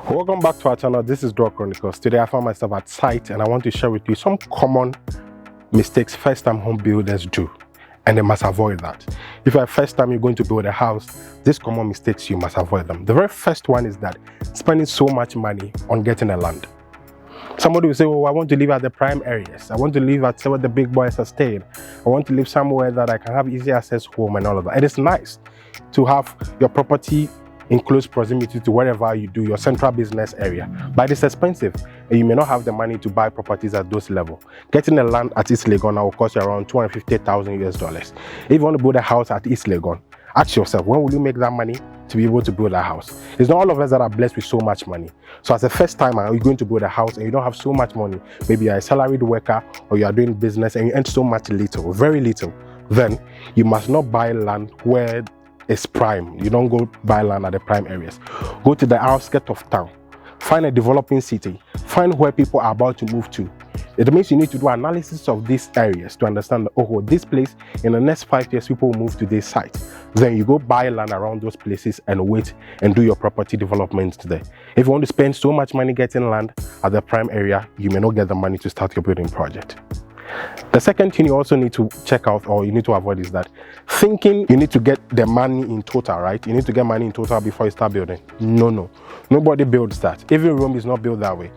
Welcome back to our channel. This is Door Chronicles. Today I found myself at site and I want to share with you some common mistakes first-time home builders do, and they must avoid that. If you're first time you're going to build a house, these common mistakes, you must avoid them. The very first one is that spending so much money on getting a land. Somebody will say, oh, I want to live at the prime areas. I want to live at where the big boys are staying. I want to live somewhere that I can have easy access home and all of that. It is nice to have your property in close proximity to wherever you do your central business area, but it's expensive and you may not have the money to buy properties at those levels. Getting a land at East Legon now will cost you around $250,000. If you want to build a house at East Legon, ask yourself, when will you make that money to be able to build a house? It's not all of us that are blessed with so much money. So as a first timer, you're going to build a house and you don't have so much money, maybe you're a salaried worker or you are doing business and you earn so much little, very little, then you must not buy land where it's prime. You don't go buy land at the prime areas. Go to the outskirts of town. Find a developing city. Find where people are about to move to. It means you need to do analysis of these areas to understand that, oh, this place, in the next 5 years, people will move to this site. Then you go buy land around those places and wait and do your property development there. If you want to spend so much money getting land at the prime area, you may not get the money to start your building project. The second thing you also need to check out or you need to avoid is that thinking you need to get the money in total, right? You need to get money in total before you start building. No. Nobody builds that. Even Rome is not built that way.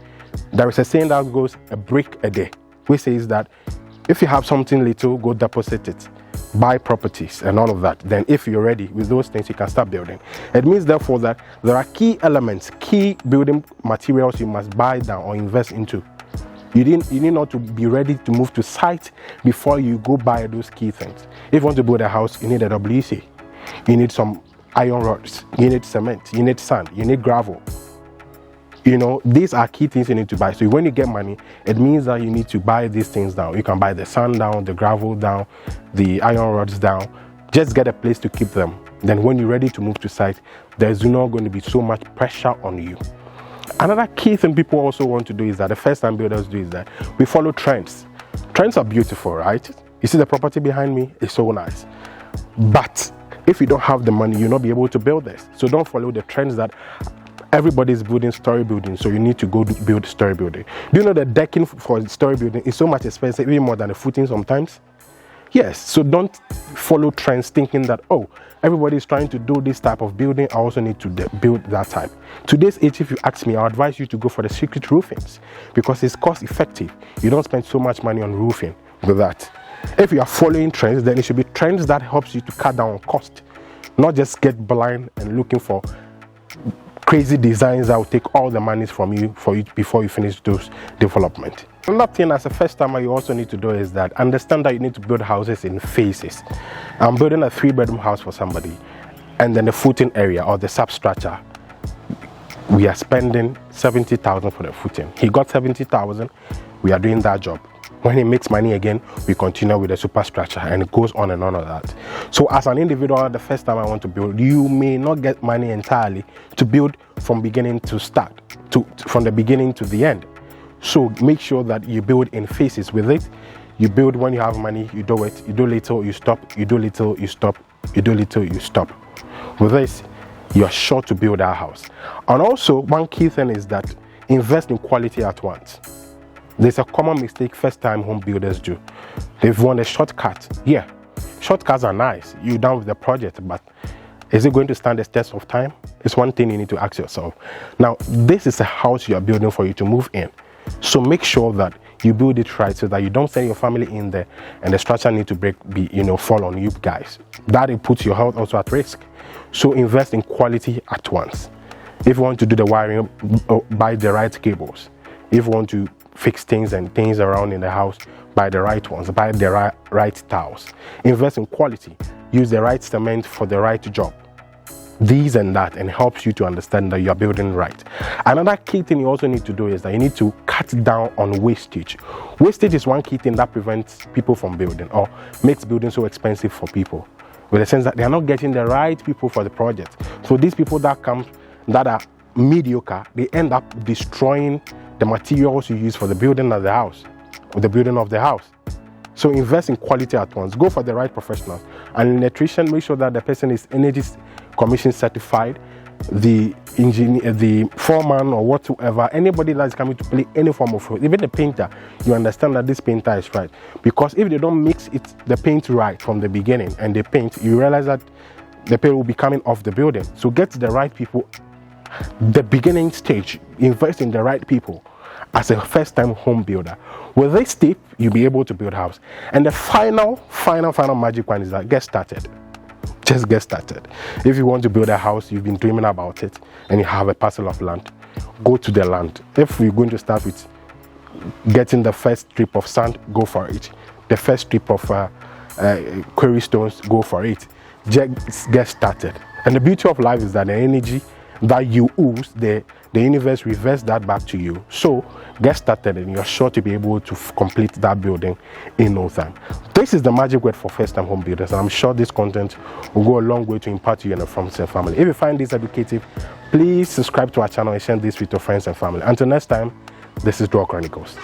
There is a saying that goes a brick a day, which says that if you have something little, go deposit it, buy properties and all of that. Then if you're ready with those things, you can start building. It means therefore that there are key elements, key building materials you must buy down or invest into. You need not to be ready to move to site before you go buy those key things. If you want to build a house, you need a WC. You need some iron rods. You need cement. You need sand. You need gravel. These are key things you need to buy. So when you get money, it means that you need to buy these things down. You can buy the sand down, the gravel down, the iron rods down. Just get a place to keep them. Then when you're ready to move to site, there's not going to be so much pressure on you. Another key thing people also want to do is that the first time builders do is that we follow trends. Trends are beautiful, right? You see the property behind me is so nice. But if you don't have the money, you'll not be able to build this. So don't follow the trends that everybody's building story building. So you need to go build story building. Do you know that decking for story building is so much expensive, even more than a footing sometimes? Yes, so don't follow trends thinking that, oh, everybody's trying to do this type of building, I also need to build that type. Today's age, if you ask me, I advise you to go for the secret roofings because it's cost effective. You don't spend so much money on roofing with that. If you are following trends, then it should be trends that helps you to cut down on cost, not just get blind and looking for crazy designs that will take all the money from you before you finish those development. Another thing as a first timer you also need to do is that understand that you need to build houses in phases. I'm building a 3-bedroom house for somebody, and then the footing area or the substructure, we are spending $70,000 for the footing. He got $70,000. We are doing that job. When he makes money again, we continue with the superstructure, and it goes on and on of that. So as an individual, the first time I want to build, you may not get money entirely to build from beginning to start, from the beginning to the end. So make sure that you build in phases with it. You build when you have money, you do it. You do little, you stop. You do little, you stop. You do little, you stop. With this, you're sure to build our house. And also, one key thing is that invest in quality at once. There's a common mistake first-time home builders do. They want a shortcut. Yeah, shortcuts are nice. You're done with the project, but is it going to stand the test of time? It's one thing you need to ask yourself. Now, this is a house you are building for you to move in. So make sure that you build it right so that you don't send your family in there and the structure need to fall on you guys. That it puts your health also at risk. So invest in quality at once. If you want to do the wiring, buy the right cables. If you want to fix things around in the house, buy the right ones, buy the right tiles. Invest in quality. Use the right cement for the right job. These and that, and helps you to understand that you're building right. Another key thing you also need to do is that you need to cut down on wastage. Wastage is one key thing that prevents people from building or makes building so expensive for people, with the sense that they are not getting the right people for the project. So these people that are mediocre, they end up destroying the materials you use for the building of the house, or the building of the house. So invest in quality at once. Go for the right professionals. And in electrician, make sure that the person is Energy Commission certified. the engineer, the foreman, or whatsoever, anybody that's coming to play any form of role, even the painter, you understand that this painter is right. Because if they don't mix the paint right from the beginning and they paint, you realize that the paint will be coming off the building. So get the right people, the beginning stage, invest in the right people as a first-time home builder. With this tip, you'll be able to build a house. And the final magic one is that get started. Just get started. If you want to build a house, you've been dreaming about it, and you have a parcel of land, go to the land. If we're going to start with getting the first strip of sand, go for it. The first strip of quarry stones, go for it. Just get started. And the beauty of life is that the energy that you ooze, the universe reverses that back to you. So get started, and you're sure to be able to complete that building in no time. This is the magic word for first-time home builders, and I'm sure this content will go a long way to impart you and your friends and family. If you find this educative, please subscribe to our channel and share this with your friends and family. Until next time, this is Draw Chronicles.